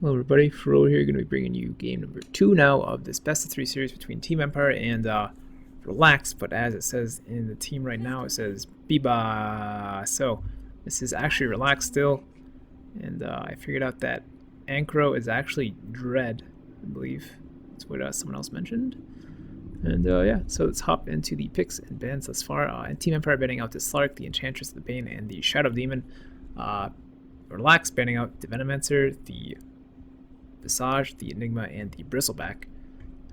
Hello everybody, Frouwo here, going to be bringing you game number 2 now of this best of 3 series between Team Empire and Relax, but as it says in the team right now, it says Biba. So this is actually Relax still, and I figured out that Ankro is actually Dread, I believe. That's what someone else mentioned. And yeah, so let's hop into the picks and bans thus far. And Team Empire banning out the Slark, the Enchantress, the Bane, and the Shadow Demon. Relax banning out the Venomancer, the Visage, the Enigma, and the Bristleback.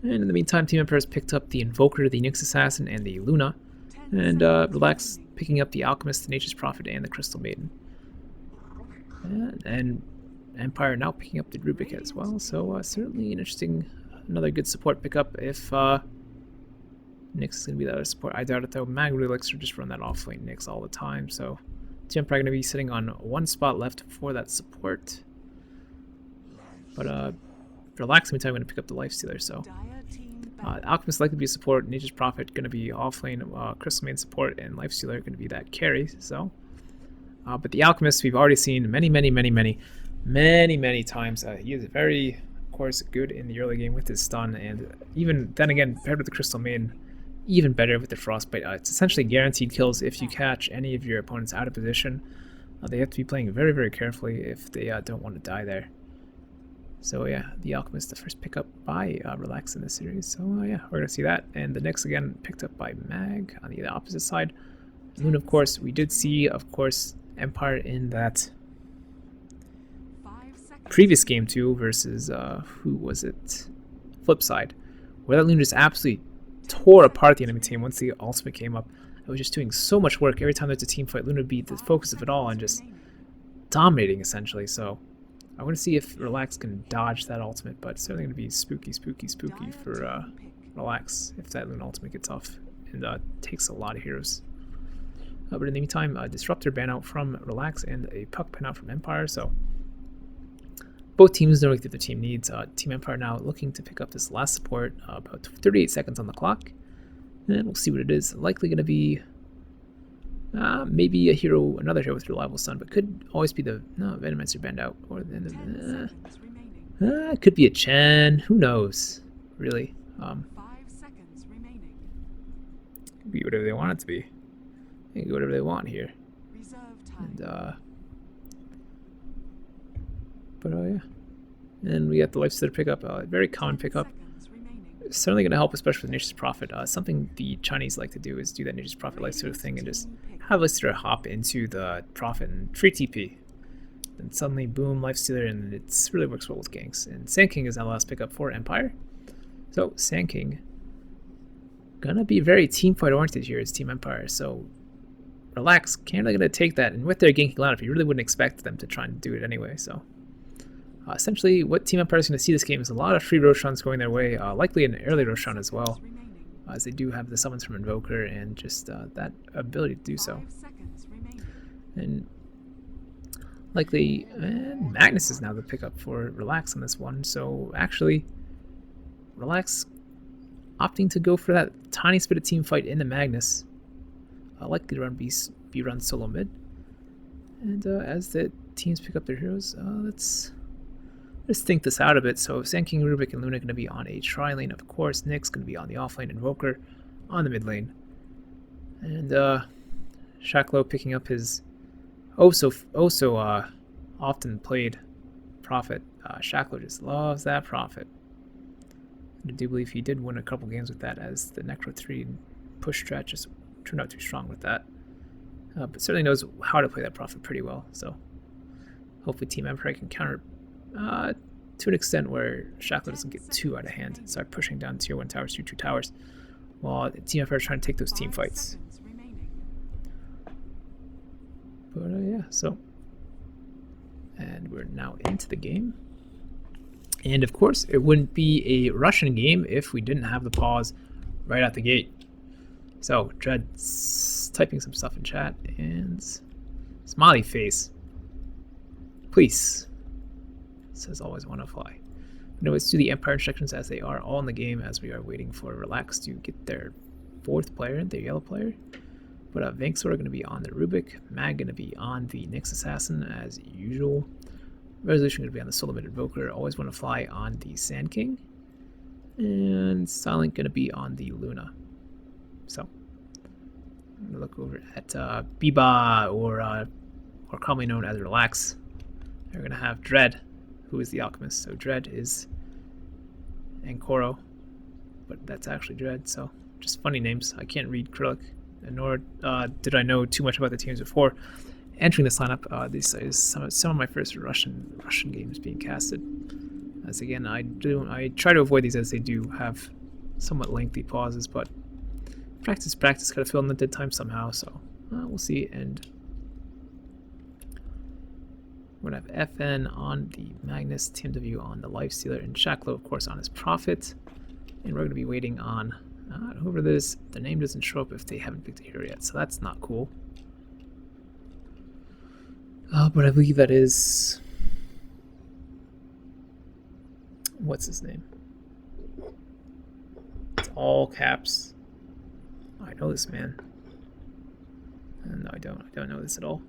And in the meantime, Team Empire has picked up the Invoker, the Nyx Assassin, and the Luna. And Relax picking up the Alchemist, the Nature's Prophet, and the Crystal Maiden. And Empire now picking up the Rubik as well. So certainly an interesting, another good support pickup if Nyx is going to be the other support. I doubt it though. Mag really likes to just run that off-lane Nyx all the time. So Team Empire going to be sitting on one spot left for that support. But Relax, meantime, I'm going to pick up the Lifestealer, so Alchemist likely to be a support, Nature's Prophet going to be offlane, Crystal Maiden support, and Lifestealer going to be that carry, so. But the Alchemist, we've already seen many times. He is very, of course, good in the early game with his stun, and even then again, paired with the Crystal Maiden, even better with the Frostbite. It's essentially guaranteed kills if you catch any of your opponents out of position. They have to be playing very carefully if they don't want to die there. So yeah, the Alchemist, the first pickup by Relax in this series. So yeah, we're going to see that. And the Nyx again picked up by Mag on the opposite side. Moon, of course, we did see, of course, Empire in that previous game too versus, who was it? Flip side. Where that Loon just absolutely tore apart the enemy team once the ultimate came up. It was just doing so much work. Every time there's a team fight, Loon would be the focus of it all and just dominating essentially. So I want to see if Relax can dodge that ultimate, but it's certainly going to be spooky for Relax if that Loon ultimate gets off and takes a lot of heroes. But in the meantime, Disruptor ban out from Relax and a Puck ban out from Empire, so both teams know what the other team needs. Team Empire now looking to pick up this last support, about 38 seconds on the clock, and we'll see what it is. Likely going to be maybe another hero with Reliable Stun, but could always be the Venomancer banned out, or the it could be a Chen. Who knows? Really, could be whatever they want it to be. They can do whatever they want here. And but yeah, and we got the Lifestealer pickup, very common pickup. Certainly going to help, especially with Nature's Prophet. Something the Chinese like to do is do that Nature's Prophet Lifestealer thing and just have Lifestealer hop into the Prophet and free TP. Then suddenly, boom, Lifestealer, and it really works well with ganks. And Sand King is our last pickup for Empire. So Sand King gonna be very team fight oriented here as Team Empire. So Relax, Canada gonna take that, and with their ganking lineup, you really wouldn't expect them to try and do it anyway. So. Essentially, what Team Empire is going to see this game is a lot of free Roshans going their way, likely an early Roshan as well, as they do have the summons from Invoker and just that ability to do so. And likely, Magnus is now the pickup for Relax on this one, so actually, Relax opting to go for that tiny bit of team fight in the Magnus, likely to be run solo mid. And as the teams pick up their heroes, let's think this out a bit. So Sand King, Rubik, and Luna going to be on a tri-lane, of course. Nyx going to be on the off-lane, Invoker on the mid lane. And Shaklo picking up his so often played Prophet. Shaklo just loves that Prophet. I do believe he did win a couple games with that, as the Necro 3 push strat just turned out too strong with that. But certainly knows how to play that Prophet pretty well. So hopefully Team Empire can counter to an extent where Shaklo doesn't get too out of hand and start pushing down tier 1 towers, tier 2 towers, while Team Empire is trying to take those team fights. But yeah, so. And we're now into the game. And of course, it wouldn't be a Russian game if we didn't have the pause right out the gate. So, Dread's typing some stuff in chat, and smiley face. Please. Says always want to fly. Let's do the Empire instructions as they are all in the game, as we are waiting for Relax to get their 4th player, their yellow player. But Vanksor are going to be on the Rubik, Mag going to be on the Nyx Assassin as usual. Resolution going to be on the Soul Limit Invoker. Always want to fly on the Sand King. And Silent going to be on the Luna. So I'm going to look over at Biba, or commonly known as Relax. They're going to have Dread, who is the Alchemist. So Dread is Ankoro, but that's actually Dread. So just funny names. I can't read Cyrillic, nor did I know too much about the teams before entering this lineup. This is some of my first Russian games being casted. As again, I try to avoid these as they do have somewhat lengthy pauses, but practice gotta fill in the dead time somehow. So we'll see. And we're gonna have FN on the Magnus, TMW on the Lifestealer, and Shaklo, of course, on his Prophet. And we're gonna be waiting on whoever this. The name doesn't show up if they haven't picked a hero yet, so that's not cool. But I believe that is, what's his name? It's all caps. I know this man. No, I don't know this at all.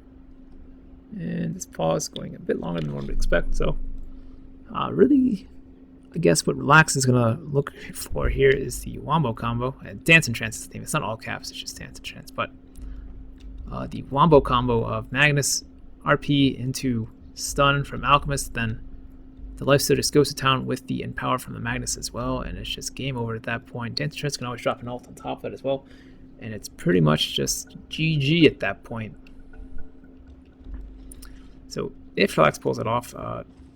And this pause going a bit longer than one would expect. So, really, I guess what Relax is gonna look for here is the Wombo combo. And Dance and Trance is the name. It's not all caps. It's just Dance and Trance. But the Wombo combo of Magnus RP into Stun from Alchemist, then the Lifestealer just goes to town with the Empower from the Magnus as well, and it's just game over at that point. Dance and Trance can always drop an ult on top of that as well, and it's pretty much just GG at that point. So if Relax pulls it off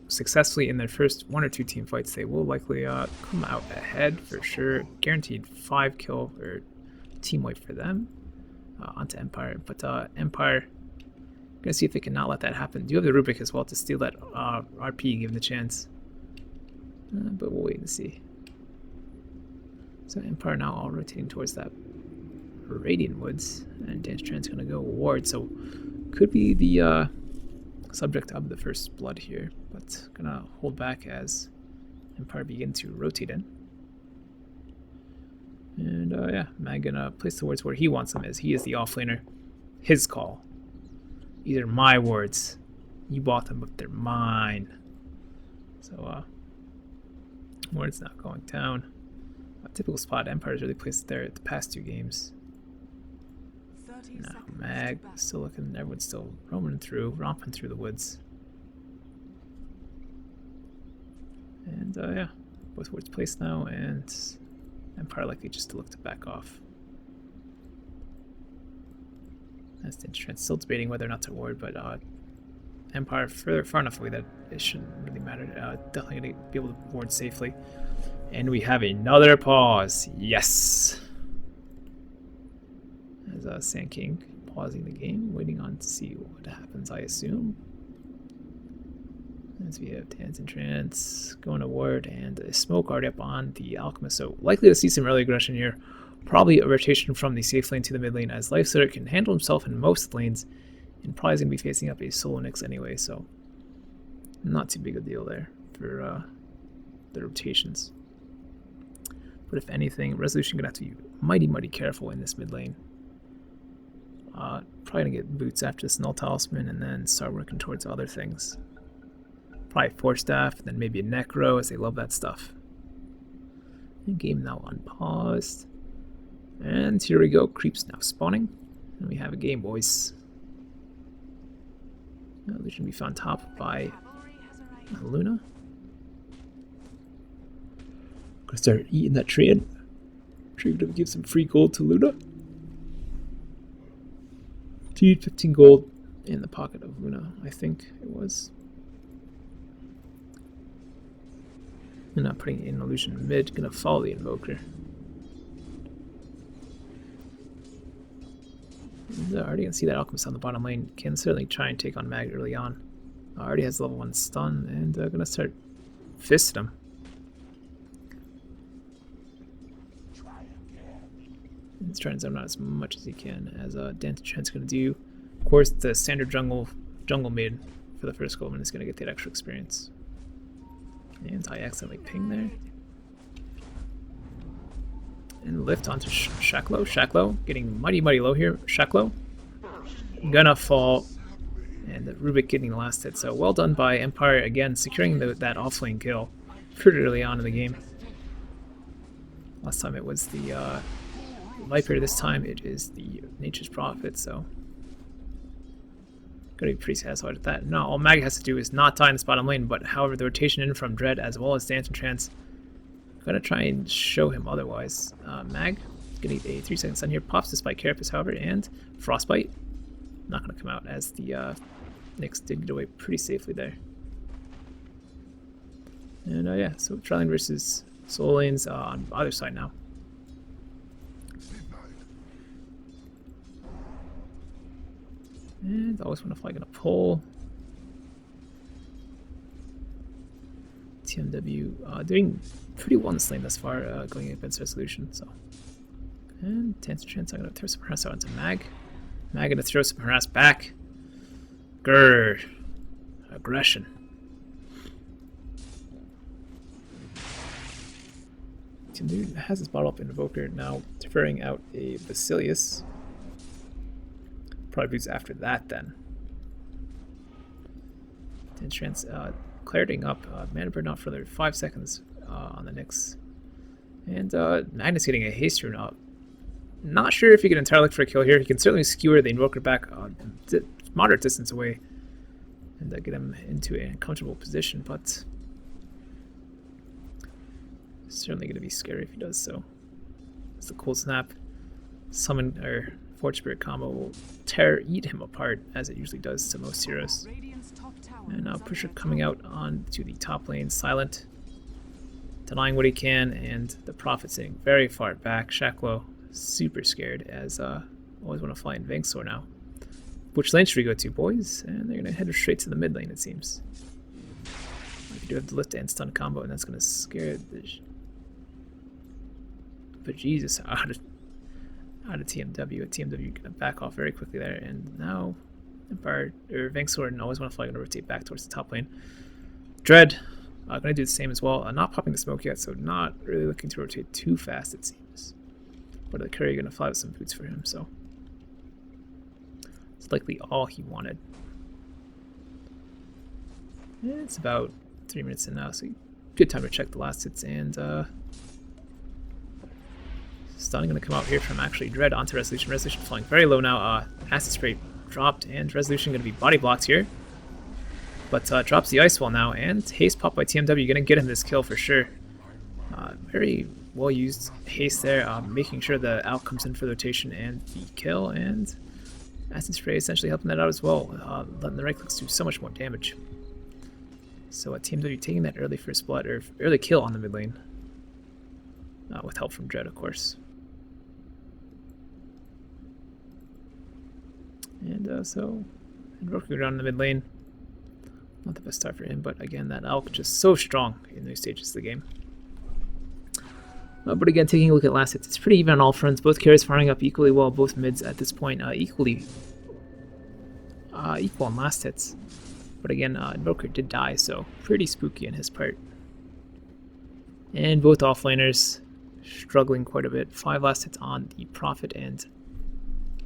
successfully in their first 1 or 2 team fights, they will likely come out ahead for sure. Guaranteed 5 kill or team wipe for them onto Empire. But Empire, gonna see if they can not let that happen. Do you have the Rubik as well to steal that RP, given the chance? But we'll wait and see. So Empire now all rotating towards that Radiant Woods, and Dance Trance gonna go Ward. So could be the subject of the first blood here, but gonna hold back as Empire begin to rotate in. And yeah, Mag gonna place the wards where he wants them, as he is the offlaner. His call. These are my words. You bought them, but they're mine. So words not going down. A typical spot Empire's really placed there at the past 2 games. Now Mag still looking, everyone's still romping through the woods. And yeah, both words placed now, and Empire likely just to look to back off. That's the Trance still debating whether or not to ward, but Empire far enough away that it shouldn't really matter. Definitely going to be able to ward safely. And we have another pause. Yes! As Sand King pausing the game, waiting on to see what happens, I assume. As we have Dance and Trance going to ward, and a smoke already up on the Alchemist. So likely to see some early aggression here. Probably a rotation from the safe lane to the mid lane, as Lifestealer can handle himself in most lanes, and probably is going to be facing up a solo Nyx anyway, so not too big a deal there for the rotations. But if anything, Resolution going to have to be mighty careful in this mid lane. Probably going to get boots after this Null Talisman, and then start working towards other things. Probably Force Staff, then maybe a Necro, as they love that stuff. And game now unpaused. And here we go, creeps now spawning. And we have a game, boys. Illusion be found top by Luna. Gonna start eating that trade. Trade gonna give some free gold to Luna. 15 gold in the pocket of Luna, I think it was. I'm not putting in Illusion mid, gonna follow the Invoker. Already can see that Alchemist on the bottom lane. Can certainly try and take on Mag early on. Already has level 1 stun, and gonna start fisting him. He's trying to zone out as much as he can, as Dance and Trance gonna do. Of course, the standard jungle maid for the first Goldman is gonna get that extra experience. And I accidentally ping there. And lift onto Shaklo. Shaklo getting mighty low here. Shaklo gonna fall. And Rubik getting the last hit. So well done by Empire again, securing that offlane kill pretty early on in the game. Last time it was the Viper. This time it is the Nature's Prophet. So gonna be pretty satisfied with that. Now all Mag has to do is not die in this bottom lane, but however the rotation in from Dread as well as Dance and Trance, gonna try and show him otherwise. Mag gonna need a 3-second stun here. Pops this by Carapace, however, and Frostbite. Not going to come out as the Nyx did get away pretty safely there. And yeah, so Trialing versus Soul Lanes on either side now. And always want to flag in a pull. TMW doing pretty well in this lane thus far, going against Resolution. So, and Dance and Trance, I'm going to throw some harass out into Mag. Mag gonna throw some harass back. Grrr. Aggression. Dude has his bottle up Invoker, now deferring out a Basilius. Probably boots after that then. Trance clarity up. Mana burn out for another 5 seconds on the Nyx. And Magnus getting a haste rune up. Not sure if he can entirely look for a kill here. He can certainly skewer the Invoker back moderate distance away and get him into a comfortable position, but it's certainly going to be scary if he does so. It's the Cold Snap. Summon or Forge Spirit combo will eat him apart as it usually does to most heroes. And now Pusher coming out onto the top lane, silent, denying what he can, and the Prophet sitting very far back. Shaklo super scared as always want to fly in Vengsor now. Which lane should we go to, boys? And they're going to head straight to the mid lane, it seems. We do have the lift and stun combo, and that's going to scare the bejesus out of TMW. TMW going to back off very quickly there, and now Empire or Vengsor and always want to fly, going to rotate back towards the top lane. Dread going to do the same as well. Not popping the smoke yet, so not really looking to rotate too fast, it seems. But the Courier going to fly with some boots for him, so it's likely all he wanted. Yeah, it's about 3 minutes in now, so good time to check the last hits. And stun going to come out here from actually Dread onto Resolution. Resolution flying very low now. Acid Spray dropped, and Resolution going to be body blocked here. But drops the Ice Wall now, and haste pop by TMW going to get him this kill for sure. Very well used haste there, making sure the Owl comes in for the rotation and the kill, and Acid Spray essentially helping that out as well, letting the right clicks do so much more damage. So TMW taking that early first blood, or early kill on the mid lane, with help from Dread, of course. And so, Invoker down in the mid lane. Not the best start for him, but again, that Elk just so strong in those stages of the game. But again, taking a look at last hits, it's pretty even on all fronts. Both carries firing up equally well, both mids at this point equal on last hits. But again, Invoker did die, so pretty spooky on his part. And both offlaners struggling quite a bit. 5 last hits on the Prophet and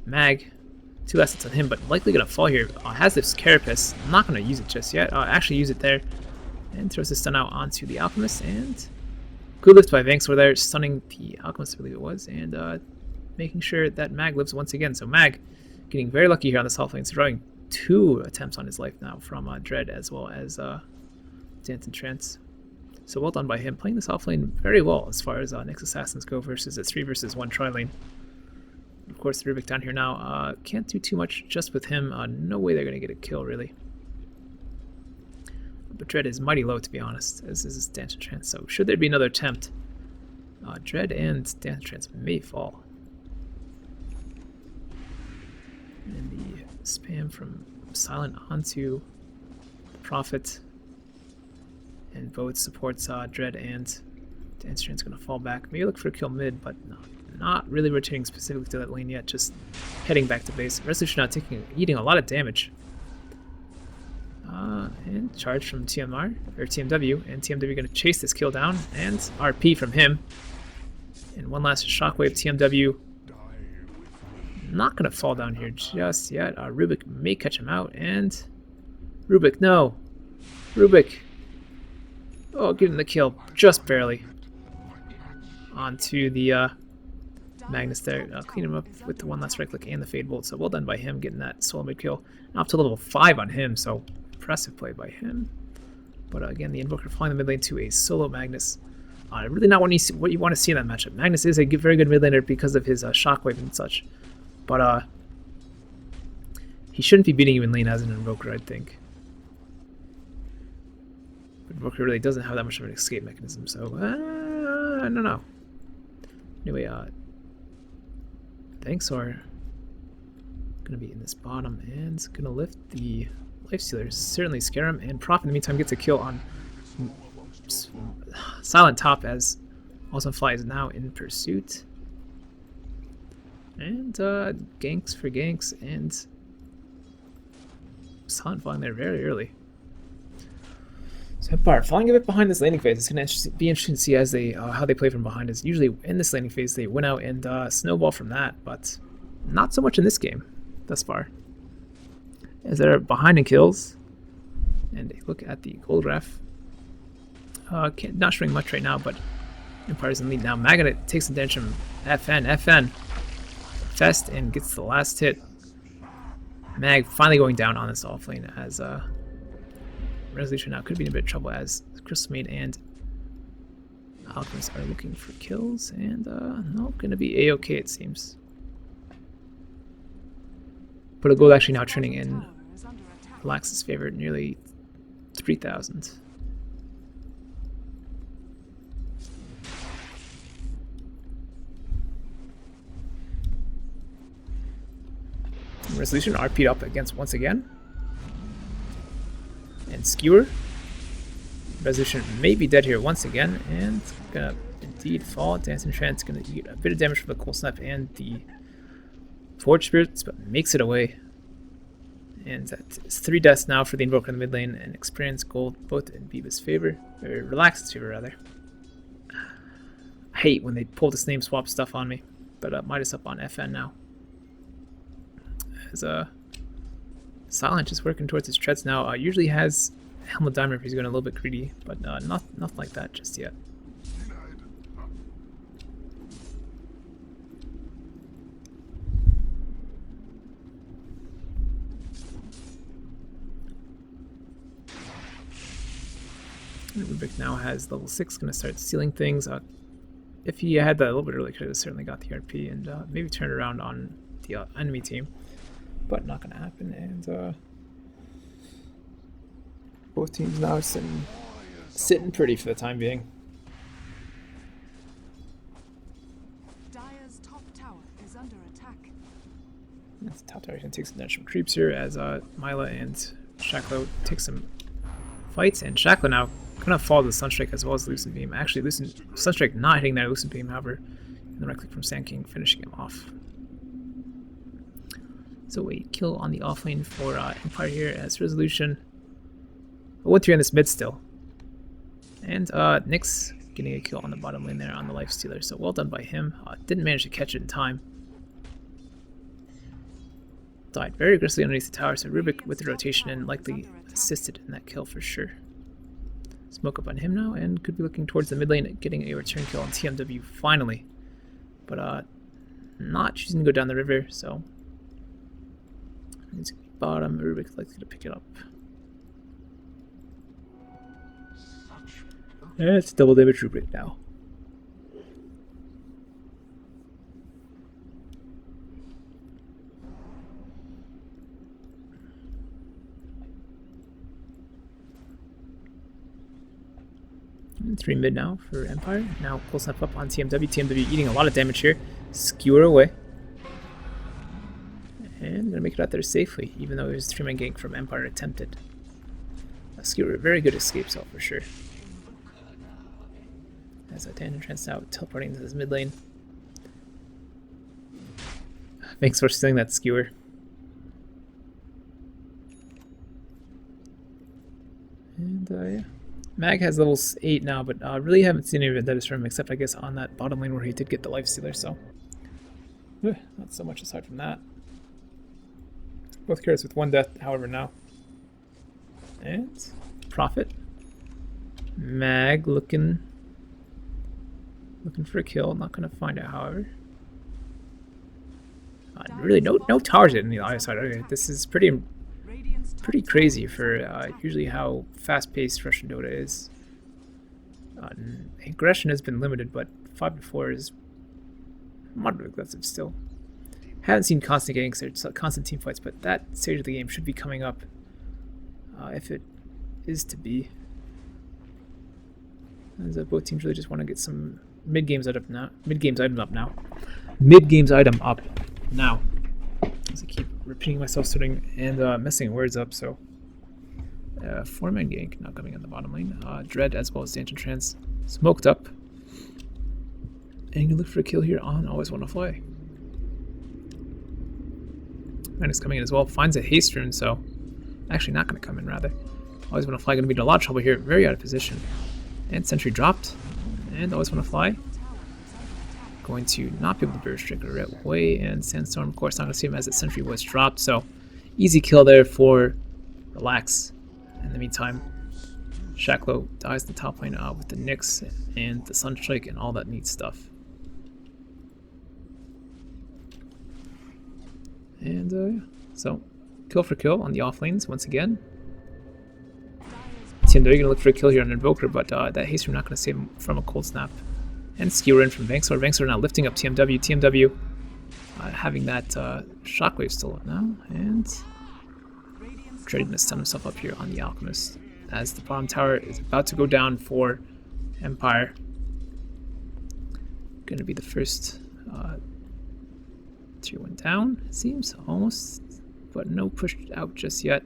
Mag. 2 last hits on him, but likely going to fall here. Has this Carapace. Not going to use it just yet. Actually use it there. And throws the stun out onto the Alchemist. And good lift by Vengsor there, stunning the Alchemist, I believe it was. And making sure that Mag lives once again. So Mag getting very lucky here on this half lane. Throwing 2 attempts on his life now from Dread as well as Dance and Trance. So well done by him. Playing this half lane very well as far as Nyx Assassins go versus a 3 versus 1 tri lane. Of course, the Rubik down here now can't do too much just with him. No way they're going to get a kill, really. But Dread is mighty low, to be honest, as is Dance and Trance. So should there be another attempt, Dread and Dance and Trance may fall. And the spam from Silent onto the Prophet. And both supports Dread and Dance and Trance going to fall back. Maybe look for a kill mid, but no. Not really rotating specifically to that lane yet, just heading back to base. Resolution now eating a lot of damage. And charge from TMW, and TMW going to chase this kill down, and RP from him. And one last shockwave. TMW not going to fall down here just yet. Rubik may catch him out, and Rubik, no! Rubik! Oh, getting the kill, just barely. Onto the Magnus there. I'll clean him up with the one last right click and the Fade Bolt, so well done by him getting that solo mid kill. Now up to level 5 on him, so impressive play by him. But again, the Invoker flying the mid lane to a solo Magnus. Really not what you want to see in that matchup. Magnus is a very good mid laner because of his shockwave and such. But he shouldn't be beating you in lane as an Invoker, I think. But Invoker really doesn't have that much of an escape mechanism, so I don't know. Anyway, thanks are gonna be in this bottom and gonna lift the Lifestealers. Certainly scare him, and Prof in the meantime gets a kill on Silent Top as Awesome Fly is now in pursuit. And ganks for ganks, and Silent falling there very early. So Empire falling a bit behind this laning phase. It's going to be interesting to see as they how they play from behind. Is usually in this laning phase they win out and snowball from that, but not so much in this game thus far. As they're behind in kills, and they look at the gold graph. Not showing much right now, but Empire's in lead now. Magnet takes the damage from FN Fest and gets the last hit. Mag finally going down on this offlane as Resolution now could be in a bit of trouble as Crystal Maid and Alchemist are looking for kills, and no, gonna be a-okay it seems. But a gold actually now turning in Relax's favor, nearly 3,000. Resolution RP'd up against once again. And Skewer. Resolution may be dead here once again, and gonna indeed fall. Dancing Trance gonna eat a bit of damage from the Cold Snap and the Forge Spirits, but makes it away. And that's 3 deaths now for the Invoker in the mid lane, and Experience Gold both in Viva's favor, or Relaxed's favor rather. I hate when they pull this name swap stuff on me, but Midas up on FN now. As Silent just working towards his treads now. Usually has Helm of Diamond if he's going a little bit greedy, but nothing like that just yet. Rubik now has level 6, going to start sealing things. If he had that a little bit earlier, could have certainly got the RP and maybe turned around on the enemy team. But not going to happen, and both teams now sitting pretty for the time being. Dire's top tower is under attack. That's top tower going to take some damage from creeps here as Mila and Shacklo take some fights, and Shacklo now going to follow the Sunstrike as well as Lucent Beam. Actually, Sunstrike not hitting that Lucent Beam, however, and the right click from Sand King finishing him off. So a kill on the offlane for Empire here as Resolution. 1-3 on this mid still. And Nyx getting a kill on the bottom lane there on the Lifestealer. So well done by him. Didn't manage to catch it in time. Died very aggressively underneath the tower, so Rubik with the rotation and likely assisted in that kill for sure. Smoke up on him now and could be looking towards the mid lane, getting a return kill on TMW finally. But not choosing to go down the river, so it's bottom. Rubik's likely to pick it up. And it's double damage Rubik now. And 3 mid now for Empire. Now pull snap up on TMW. TMW eating a lot of damage here. Skewer away. And gonna make it out there safely, even though it was 3-man gank from Empire attempted. Skewer, very good escape cell for sure. As a Tandem Trance now teleporting into this mid lane. Thanks for stealing that Skewer. And yeah. Mag has level 8 now, but really haven't seen any vendettas from him except I guess on that bottom lane where he did get the Lifestealer, so not so much aside from that. Both carries with 1 death, however, now. And Prophet. Mag looking for a kill. Not gonna find it, however. Really, no towers in the other side. Okay, this is pretty crazy for usually how fast-paced Russian Dota is. Aggression has been limited, but 5-4 is moderately aggressive still. Haven't seen constant constant team fights, but that stage of the game should be coming up if it is to be. As both teams really just want to get some mid-games item now. Mid-games item up now. Mid-games item up now. As I keep repeating myself, starting and messing words up. So, 4-man gank now coming in the bottom lane. Dread as well as Dancing Trance smoked up. And you can look for a kill here on Always Wanna Fly. Magnus coming in as well. Finds a haste rune, so actually not going to come in, rather. Always Wanna Fly going to be in a lot of trouble here. Very out of position. And Sentry dropped. And Always Wanna Fly going to not be able to burst Striker right away. And Sandstorm, of course, not going to see him as that Sentry was dropped. So easy kill there for Relax. In the meantime, Shacklo dies in the top lane with the Nyx and the Sunstrike and all that neat stuff. And yeah, so kill for kill on the off lanes once again. Team, they're going to look for a kill here on Invoker, but that haste, we're not going to save him from a cold snap. And skewer in from Vangsor. Vangsor now lifting up TMW. TMW having that shockwave still up now, and trading to stun himself up here on the Alchemist as the bottom tower is about to go down for Empire. Going to be the first tier 1 down, it seems, almost, but no push out just yet.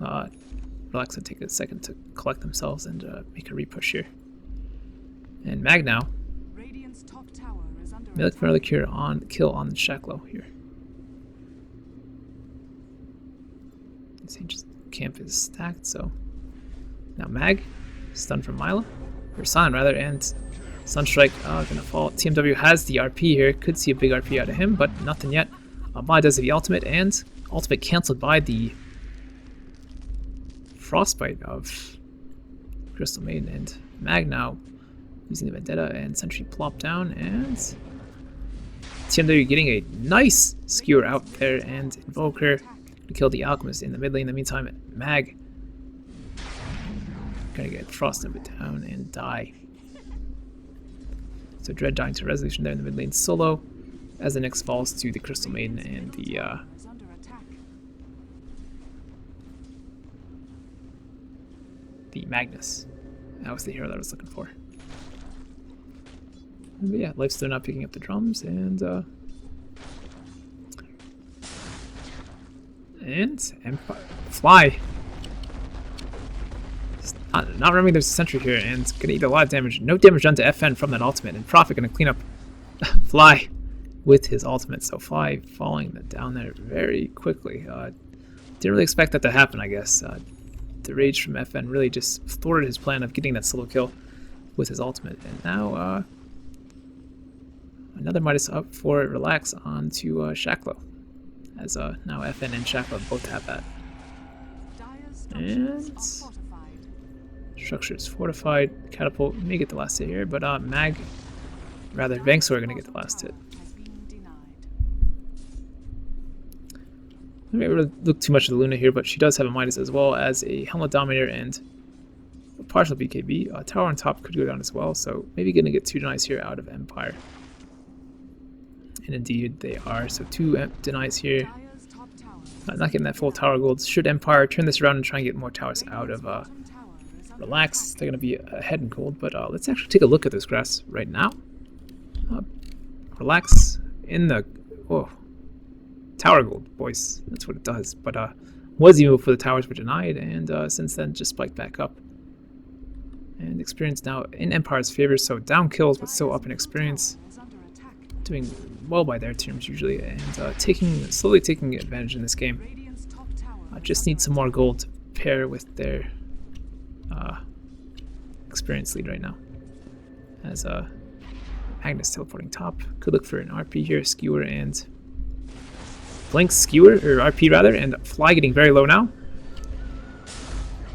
Relax will take a second to collect themselves and make a repush here. And Mag now. May look for another kill on the Shacklo here. This ancient camp is stacked, so now Mag, stun from Mila, or Sion rather, and Sunstrike gonna fall. TMW has the RP here, could see a big RP out of him, but nothing yet. Mila does the ultimate, and ultimate cancelled by the Frostbite of Crystal Maiden, and Mag now using the Vendetta, and Sentry plop down, and TMW getting a nice skewer out there, and Invoker to kill the Alchemist in the mid lane. In the meantime, Mag gonna get Frost Nova down and die. So Dread dying to Resolution there in the mid lane solo, as the Nyx falls to the Crystal Maiden and the Magnus. That was the hero that I was looking for. But yeah, Life's still not picking up the drums, and Empire Fly. Not remembering there's a Sentry here, and gonna eat a lot of damage. No damage done to FN from that ultimate, and Prophet gonna clean up Fly with his ultimate. So Fly falling down there very quickly. Didn't really expect that to happen, I guess. The rage from FN really just thwarted his plan of getting that solo kill with his ultimate. And now another Midas up for Relax onto Shacklo, as now FN and Shacklo both have that. And structure is fortified. Catapult may get the last hit here, but Vangsor are going to get the last hit. I don't really look too much at the Luna here, but she does have a Midas as well as a Helmet Dominator and a partial BKB. Tower on top could go down as well, so maybe going to get 2 denies here out of Empire. And indeed they are, so 2 denies here. Not getting that full tower gold. Should Empire turn this around and try and get more towers out of Relax, they're going to be ahead in gold, but let's actually take a look at this grass right now. Relax in the tower gold, boys. That's what it does. But was evil for the towers were denied, and since then just spiked back up. And experience now in Empire's favor, so down kills, but still up in experience. Doing well by their terms usually, and slowly taking advantage in this game. Just need some more gold to pair with their experience lead right now. As Magnus teleporting top, could look for an RP here, skewer and blink skewer, or RP rather, and Fly getting very low now.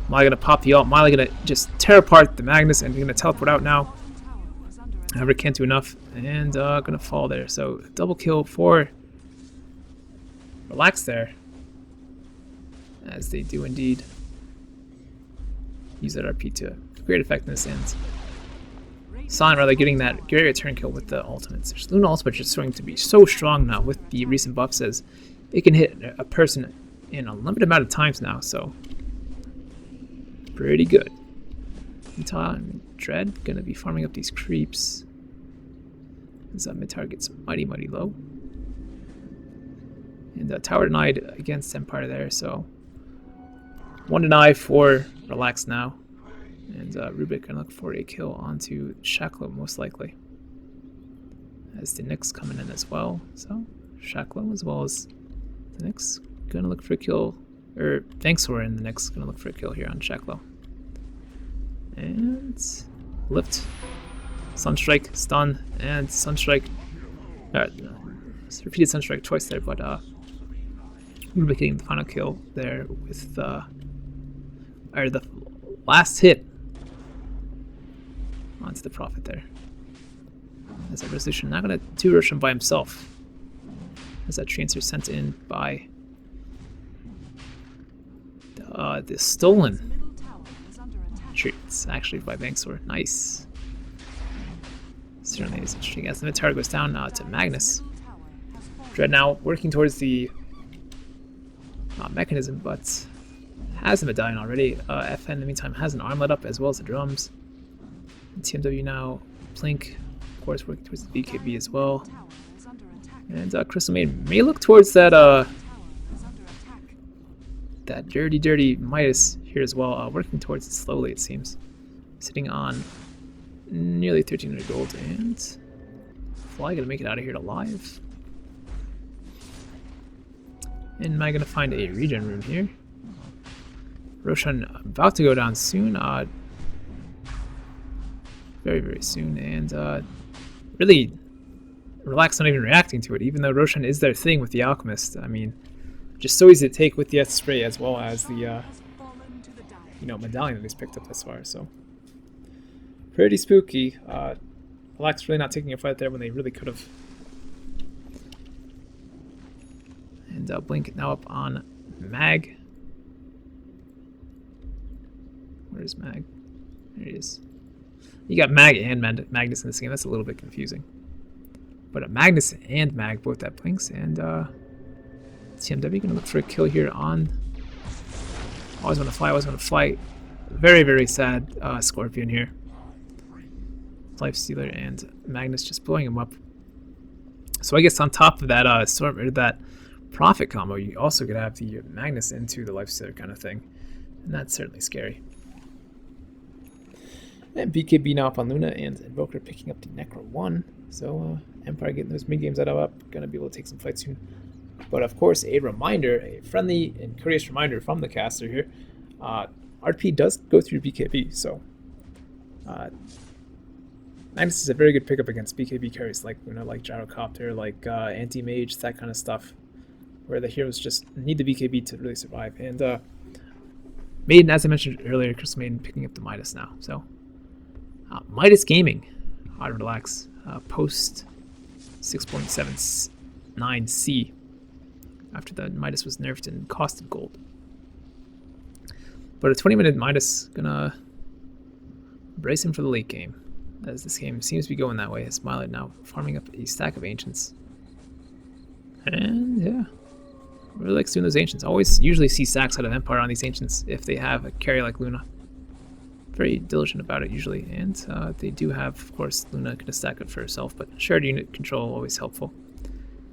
Mali gonna pop the ult. Mali gonna just tear apart the Magnus and gonna teleport out now. However, can't do enough, and gonna fall there. So double kill for Relax there, as they do indeed use that RP to great effectiveness, and San rather getting that great return kill with the ultimates. Luna ultimate just showing to be so strong now with the recent buffs, as it can hit a person in a limited amount of times now, so pretty good. Utah and Dread gonna be farming up these creeps as mid tower gets mighty low. And tower denied against Empire there, so 1 deny for Relax now. And Rubik gonna look for a kill onto Shaklo most likely, as the Nyx coming in as well. So Shaklo as well as the Nyx gonna look for a kill, or Thanksor and the Nyx gonna look for a kill here on Shaklo. And lift, Sunstrike, stun, and Sunstrike. Repeated Sunstrike twice there, but Rubik getting the final kill there with the last hit onto the Prophet there. As a resolution, not gonna 2-rush him by himself. As that transfer sent in by the stolen treats, actually by Banksor. Nice. Certainly is interesting. As the mid tower goes down to Magnus. Dread now working towards the mechanism, but has a medallion already. FN in the meantime has an armlet up as well as the drums. And TMW now, Plink, of course, working towards the BKB as well. And Crystal Maiden may look towards that that dirty Midas here as well, working towards it slowly, it seems. Sitting on nearly 1,300 gold, and Fly gonna make it out of here alive. And am I gonna find a regen room here? Roshan about to go down soon, very soon, and really Relax not even reacting to it, even though Roshan is their thing with the Alchemist. I mean, just so easy to take with the spray as well as the medallion that he's picked up thus far. So pretty spooky. Relax really not taking a fight there when they really could have. And Blink now up on Mag. Where's Mag? There he is. You got Mag and Magnus in this game. That's a little bit confusing. But Magnus and Mag both have Blinks, and TMW gonna look for a kill here on. Always want to fly. Very sad Scorpion here. Life Stealer and Magnus just blowing him up. So I guess on top of that that Prophet combo, you also could have the Magnus into the Life Stealer kind of thing, and that's certainly scary. And BKB now up on Luna, and Invoker picking up the Necro 1. So Empire getting those mid games out up, gonna be able to take some fights soon. But of course, a friendly and courteous reminder from the caster here. RP does go through BKB, so Magnus is a very good pickup against BKB carries like like Gyrocopter, like Anti-Mage, that kind of stuff, where the heroes just need the BKB to really survive. And Maiden, as I mentioned earlier, Crystal Maiden picking up the Midas now. So Midas Gaming, Hard Relax, post 6.79C after the Midas was nerfed and costed gold. But a 20-minute Midas gonna brace him for the late game, as this game seems to be going that way. As Smiley now farming up a stack of Ancients. And yeah, really likes doing those Ancients. Usually see stacks out of Empire on these Ancients if they have a carry like Luna. Very diligent about it usually, and they do have, of course, Luna gonna stack it for herself, but shared unit control always helpful.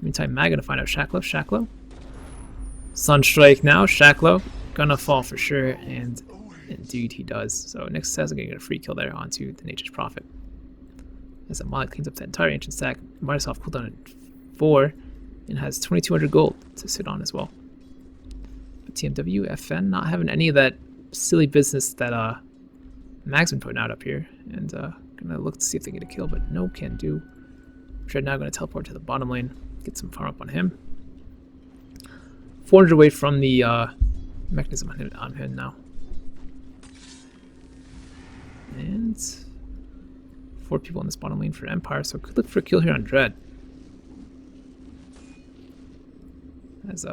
Meantime, Mag gonna find out Shaklo. Sunstrike now, Shaklo gonna fall for sure, and indeed he does. So Nyx is gonna get a free kill there onto the Nature's Prophet. As Malik cleans up that entire ancient stack, Midas off cooldown at 4, and has 2,200 gold to sit on as well. But TMW, FN not having any of that silly business that Mag's been putting out up here, and gonna look to see if they get a kill, but no can do. Dread now gonna teleport to the bottom lane, get some farm up on him. 400 away from the mechanism on him now. And 4 people in this bottom lane for Empire, so could look for a kill here on Dread. As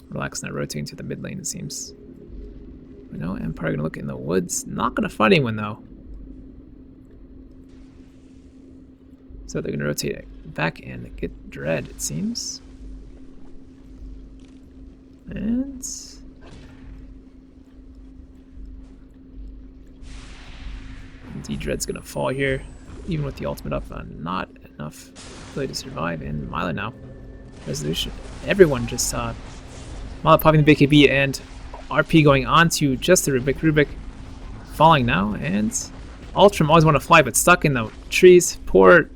Relax now rotating to the mid lane, it seems. But no, Empire gonna look in the woods. Not gonna fight anyone though. So they're gonna rotate back and get Dread, it seems. And indeed, Dread's gonna fall here, even with the ultimate up. Not enough ability to survive. And Milo now, resolution. Everyone just Milo popping the BKB and RP going on to just the Rubik. Rubik falling now, and Ultram always want to fly, but stuck in the trees. Poor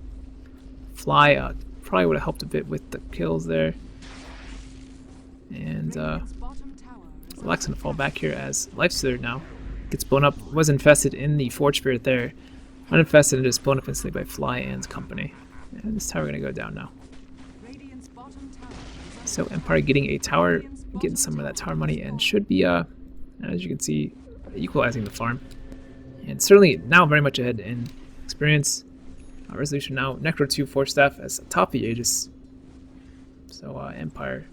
Fly probably would have helped a bit with the kills there. And Relax gonna fall back here as Lifestealer now gets blown up. Was infested in the Forge Spirit there. Uninfested and just blown up instantly by Fly and company. And this tower gonna go down now. So Empire getting a tower, getting some of that tower money, and should be, as you can see, equalizing the farm. And certainly now very much ahead in experience. Resolution now, Necro 2 Force Staff as top of the Aegis. So Empire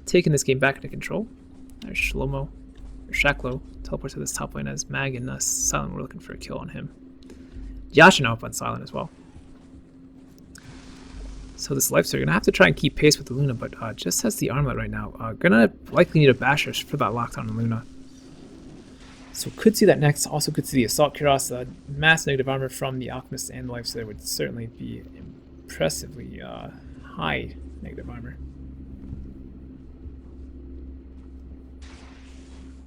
taking this game back into control. There's Shlomo, or Shaklo, teleports to this top lane as Mag and Silent were looking for a kill on him. Yasha now up on Silent as well. So this Lifestealer gonna have to try and keep pace with the Luna, but just has the armlet right now. Gonna likely need a Basher for that lockdown on Luna. So could see that next. Also could see the Assault Kuros. Mass negative armor from the Alchemist and the Lifestealer would certainly be impressively high negative armor.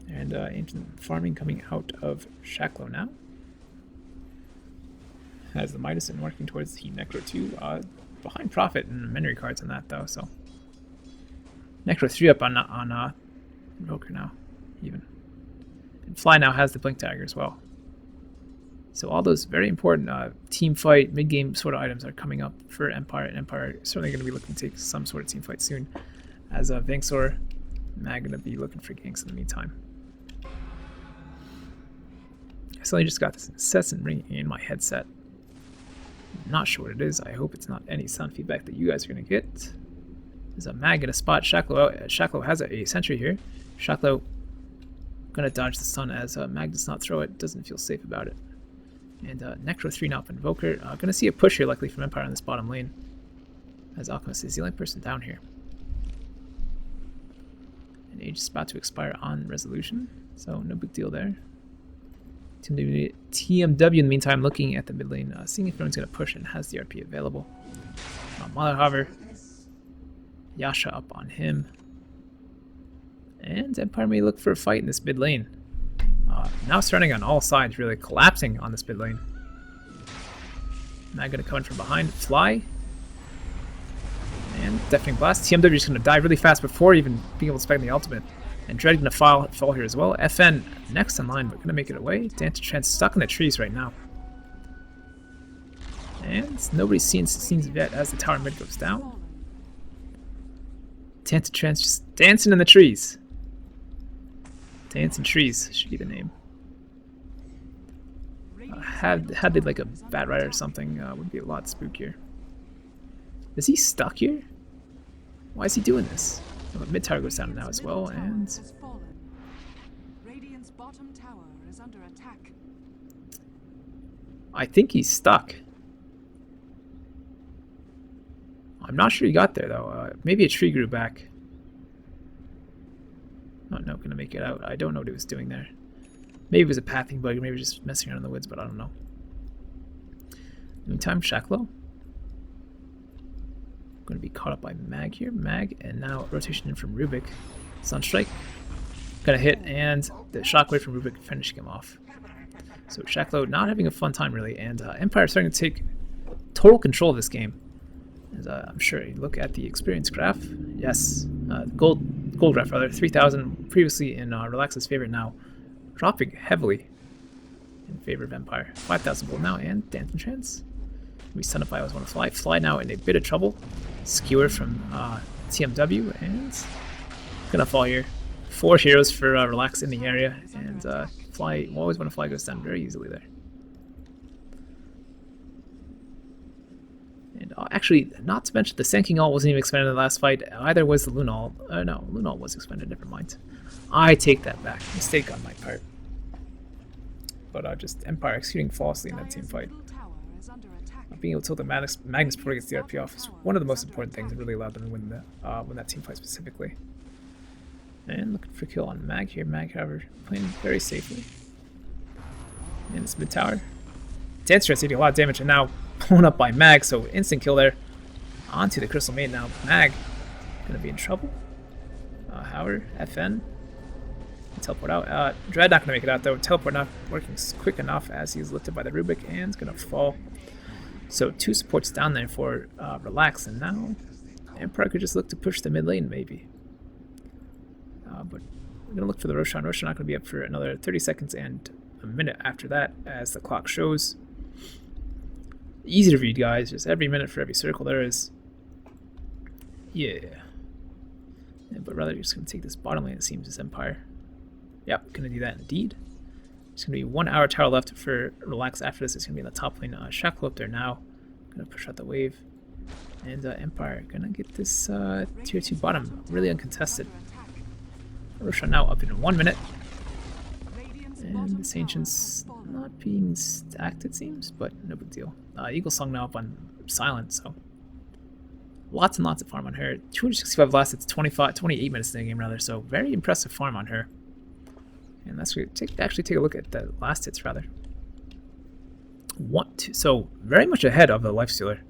And ancient farming coming out of Shaklo now. Has the Midas and working towards the Necro 2. Behind Prophet and memory cards on that though, so Necro 3 up on Invoker now, even. And Fly now has the Blink Dagger as well. So all those very important team fight, mid-game sort of items are coming up for Empire, and Empire is certainly going to be looking to take some sort of team fight soon, as Vengsor Mag going to be looking for ganks in the meantime. I suddenly just got this incessant ringing in my headset. Not sure what it is. I hope it's not any sound feedback that you guys are going to get. There's a Mag in a spot. Shaklo has a sentry here. Shaklo going to dodge the stun as Mag does not throw it. Doesn't feel safe about it. And Necro 3 now up Invoker. Going to see a push here likely from Empire on this bottom lane. As Alchemist is the only person down here. And Age is about to expire on Resolution. So no big deal there. TMW in the meantime looking at the mid lane, seeing if anyone's going to push and has the RP available. Mother Hover, Yasha up on him. And Empire may look for a fight in this mid lane. Now surrounding on all sides, really collapsing on this mid lane. Now going to come in from behind, Fly. And Deafening Blast. TMW is going to die really fast before even being able to spec the ultimate. And Dread going to fall here as well. FN next in line, but going to make it away. Dance Trance stuck in the trees right now. And nobody's seen it yet as the tower mid goes down. Dance Trance just dancing in the trees. Dancing Trees should be the name. Had they like a Bat Rider or something, would be a lot spookier. Is he stuck here? Why is he doing this? Well, mid tower goes down now as well, and Radiant's bottom tower is under attack. I think he's stuck. I'm not sure he got there though. Maybe a tree grew back. Oh no, gonna make it out. I don't know what he was doing there. Maybe it was a pathing bug, or maybe just messing around in the woods, but I don't know. Meantime, Shaklo going to be caught up by Mag here. Mag, and now rotation in from Rubik. Sunstrike gonna hit, and the shockwave from Rubik finishing him off. So Shaklo not having a fun time really, and Empire starting to take total control of this game. As I'm sure you look at the experience graph. Yes, gold graph rather. 3,000 previously in Relax's favor, now dropping heavily in favor of Empire. 5,000 gold now, and Dance and Chance. We stun up. I always want to fly. Fly now in a bit of trouble. Skewer from TMW, and gonna fall here. 4 heroes for Relax in the area, and fly, always when a fly goes down very easily there. And actually, not to mention the Sand King ult wasn't even expended in the last fight. Either was the Luna ult. No, Luna ult was expended. Never mind. I take that back. Mistake on my part. But just Empire executing flawlessly in that team fight. Being able to tilt the Magnus before he gets the RP off is one of the most important things that really allowed them to win that team fight specifically. And looking for kill on Mag here. Mag, however, playing very safely. And it's mid tower. Dancers eating a lot of damage and now blown up by Mag, so instant kill there. Onto the Crystal Maiden now. Mag gonna be in trouble. Howard, FN. Teleport out. Dread not gonna make it out though. Teleport not working quick enough as he's lifted by the Rubik and is gonna fall. So 2 supports down there for Relax, and now Empire could just look to push the mid lane maybe. But we're gonna look for the Roshan. Roshan not gonna be up for another 30 seconds and a minute after that as the clock shows. Easy to read, guys. Just every minute for every circle there is. Yeah. But rather, you're just going to take this bottom lane, it seems, as Empire. Yep, going to do that indeed. It's going to be 1 hour tower left for Relax after this. It's going to be in the top lane. Shackle up there now. Going to push out the wave. And Empire going to get this tier 2 bottom really uncontested. Roshan now up in 1 minute. And this Ancient's not being stacked, it seems, but no big deal. Eagle Song now up on silent, so lots and lots of farm on her. 265 last, it's 28 minutes in the game rather, so very impressive farm on her. And let's actually take a look at the last hits rather. So very much ahead of the Lifestealer.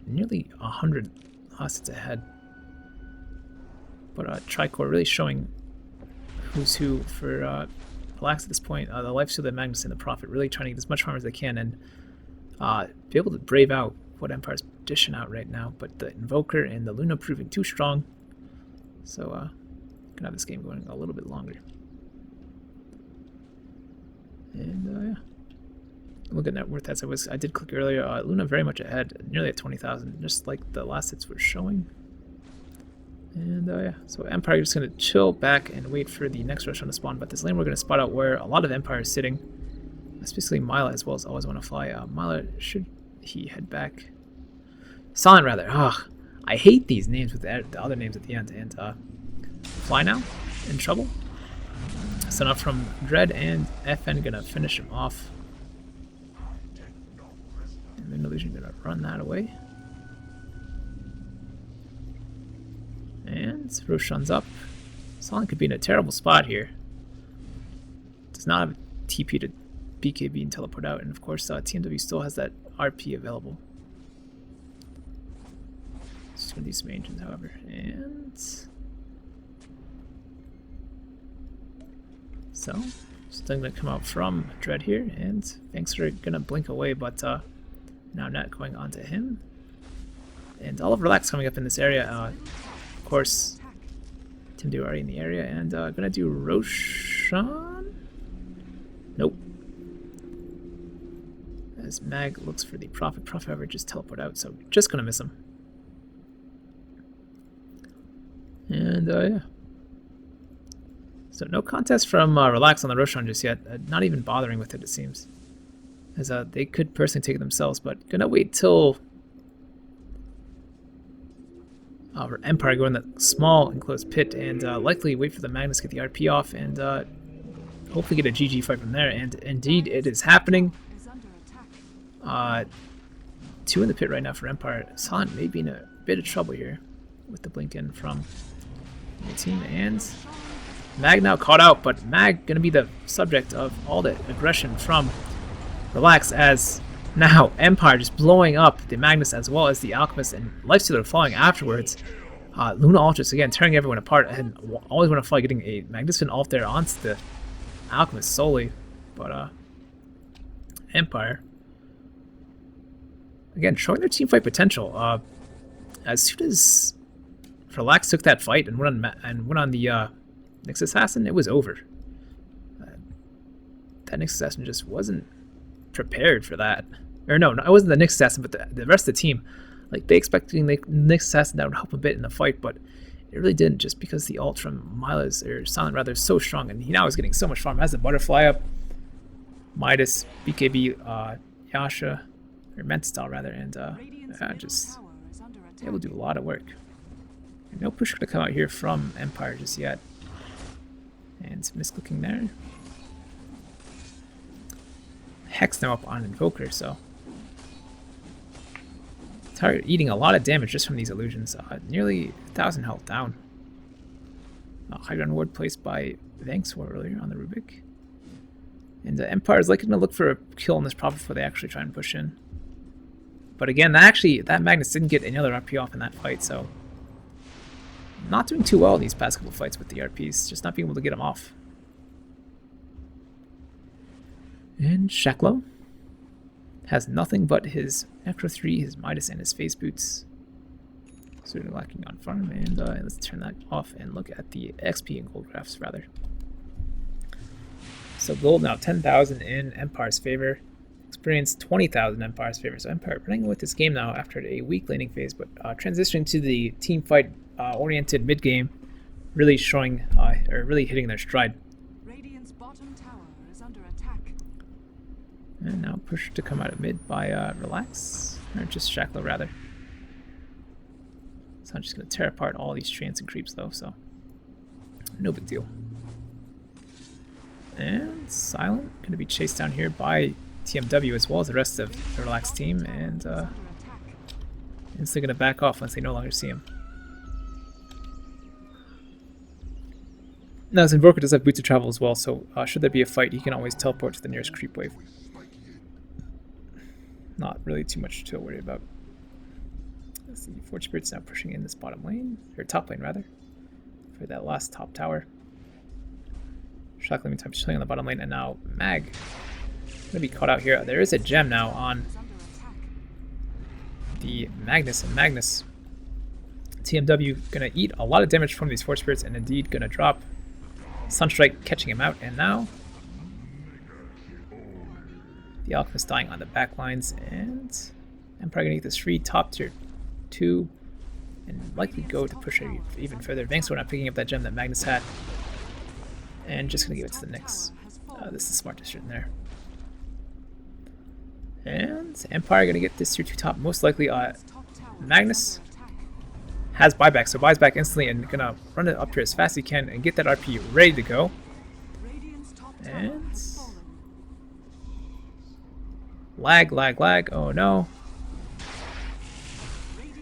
Nearly 100 last hits ahead. But Tricor really showing who's who for Relax at this point. The Lifestealer, Magnus, and the Prophet really trying to get as much harm as they can and be able to brave out what Empire's dishing out right now. But the Invoker and the Luna proving too strong. So gonna have this game going a little bit longer. And yeah. Look at net worth as I did click earlier. Luna very much ahead, nearly at 20,000, just like the last hits were showing. And yeah, so Empire is just going to chill back and wait for the next rush on to spawn. But this lane we're going to spot out where a lot of Empire is sitting, especially Mila as well as Always Want to Fly. Mila, should he head back? Silent rather. Ugh, I hate these names with the other names at the end. And Fly now in trouble. Sent up from Dread and FN going to finish him off. And then Illusion going to run that away. And Roshan's up. Silent could be in a terrible spot here. Does not have a TP to BKB and teleport out, and of course TMW still has that RP available. Just gonna do some ancients, however, and so still gonna come out from Dread here, and thanks for gonna blink away, but now Nat going on to him, and all of Relax coming up in this area. Of course, Timdu already in the area, and gonna do Roshan. Nope. As Mag looks for the Prophet. Prophet, however, just teleport out, so just gonna miss him. And yeah. So no contest from Relax on the Roshan just yet. Not even bothering with it, it seems. As they could personally take it themselves, but gonna wait till Empire go in that small enclosed pit and likely wait for the Magnus to get the RP off and hopefully get a GG fight from there. And indeed, it is happening. 2 in the pit right now for Empire. Silent may be in a bit of trouble here with the blink in from the team. And Mag now caught out, but Mag going to be the subject of all the aggression from Relax as now Empire just blowing up the Magnus as well as the Alchemist and Lifestealer falling afterwards. Luna Ultras again tearing everyone apart, and Always Want to Fly getting a magnificent ult there onto the Alchemist solely. But Empire again showing their team fight potential. As soon as Relax took that fight and went on the Nyx Assassin, it was over. That Nyx Assassin just wasn't prepared for that. Or no, it wasn't the Nyx Assassin, but the rest of the team. Like, they expecting the Nyx Assassin that would help a bit in the fight, but It really didn't, just because the ult from Milas, or Silent rather, is so strong, and he now is getting so much farm. Has the butterfly up, Midas, BKB, Yasha, or Mentastyle rather, and just able to do a lot of work. And no push gonna come out here from Empire just yet. And some misclicking there. Hex now up on Invoker, so target eating a lot of damage just from these illusions. Nearly 1,000 health down. High ground ward placed by Vankswar earlier on the Rubik. And Empire is likely to look for a kill on this Prophet before they actually try and push in. But again, that Magnus didn't get any other RP off in that fight, so not doing too well in these past couple fights with the RPs, just not being able to get them off. And Shaklo has nothing but his Necro 3, his Midas, and his face boots. Certainly lacking on farm, and let's turn that off and look at the XP and gold graphs rather. So gold now 10,000 in Empire's favor. Experience 20,000 Empire's favor. So Empire running with this game now after a weak laning phase, but transitioning to the team fight oriented mid game, really showing or really hitting their stride. Radiant's bottom tower is under attack. And now push to come out of mid by Relax, or just Shaklo rather. So I'm just going to tear apart all these treants and creeps though, so no big deal. And Silent going to be chased down here by TMW as well as the rest of the Relax team, and instantly going to back off once they no longer see him. Now, his Invoker does have boots of travel as well, so should there be a fight, he can always teleport to the nearest creep wave. Not really too much to worry about. Let's see, Forge Spirit's now pushing in this bottom lane, or top lane rather, for that last top tower. Shaklo meantime chilling on the bottom lane, and now Mag gonna be caught out here. There is a gem now on the Magnus, and Magnus TMW gonna eat a lot of damage from these Force Spirits, and indeed gonna drop Sunstrike, catching him out. And now the Alchemist dying on the back lines, and Empire gonna get this free top tier 2 and likely go to push it even further. Vankswar not picking up that gem that Magnus had, and just gonna give it to the Nyx. This is a smart decision there. And Empire gonna get this tier 2 top, most likely. Magnus has buyback, so buys back instantly and gonna run it up here as fast as he can and get that RP ready to go. And lag, oh no.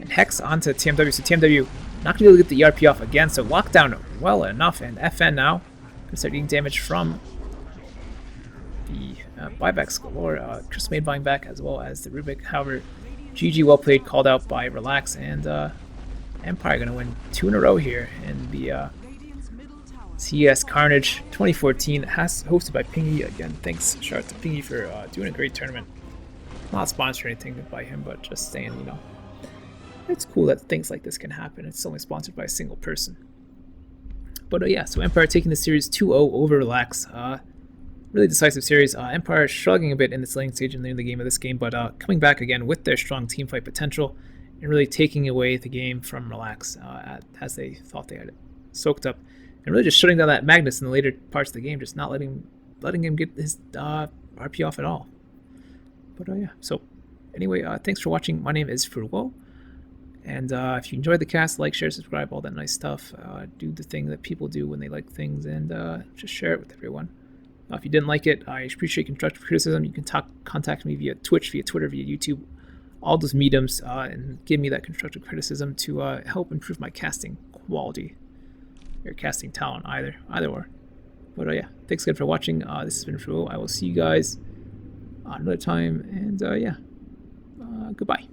And Hex onto TMW, so TMW not gonna be able to get the ERP off again, so lockdown well enough, and FN now gonna start eating damage from the buybacks galore. Crystal Maid buying back as well as the Rubik. However, GG well played, called out by Relax, and Empire gonna win 2 in a row here in the CIS Carnage 2014, hosted by Pingeee. Again, thanks shout out to Pingeee for doing a great tournament. Not sponsored or anything by him, but just saying, you know, it's cool that things like this can happen. It's only sponsored by a single person. But yeah, so Empire taking the series 2-0 over Relax. Really decisive series. Empire struggling a bit in this laning stage in the game of this game, but coming back again with their strong team fight potential and really taking away the game from Relax as they thought they had it soaked up, and really just shutting down that Magnus in the later parts of the game, just not letting him get his RP off at all. But yeah, so anyway, thanks for watching. My name is Frouwo, and if you enjoyed the cast, like, share, subscribe, all that nice stuff. Do the thing that people do when they like things, and just share it with everyone. If you didn't like it, I appreciate constructive criticism. You can contact me via Twitch, via Twitter, via YouTube, all those mediums, and give me that constructive criticism to help improve my casting quality or casting talent, either or. But yeah, thanks again for watching. This has been Frouwo. I will see you guys another time, and yeah, goodbye.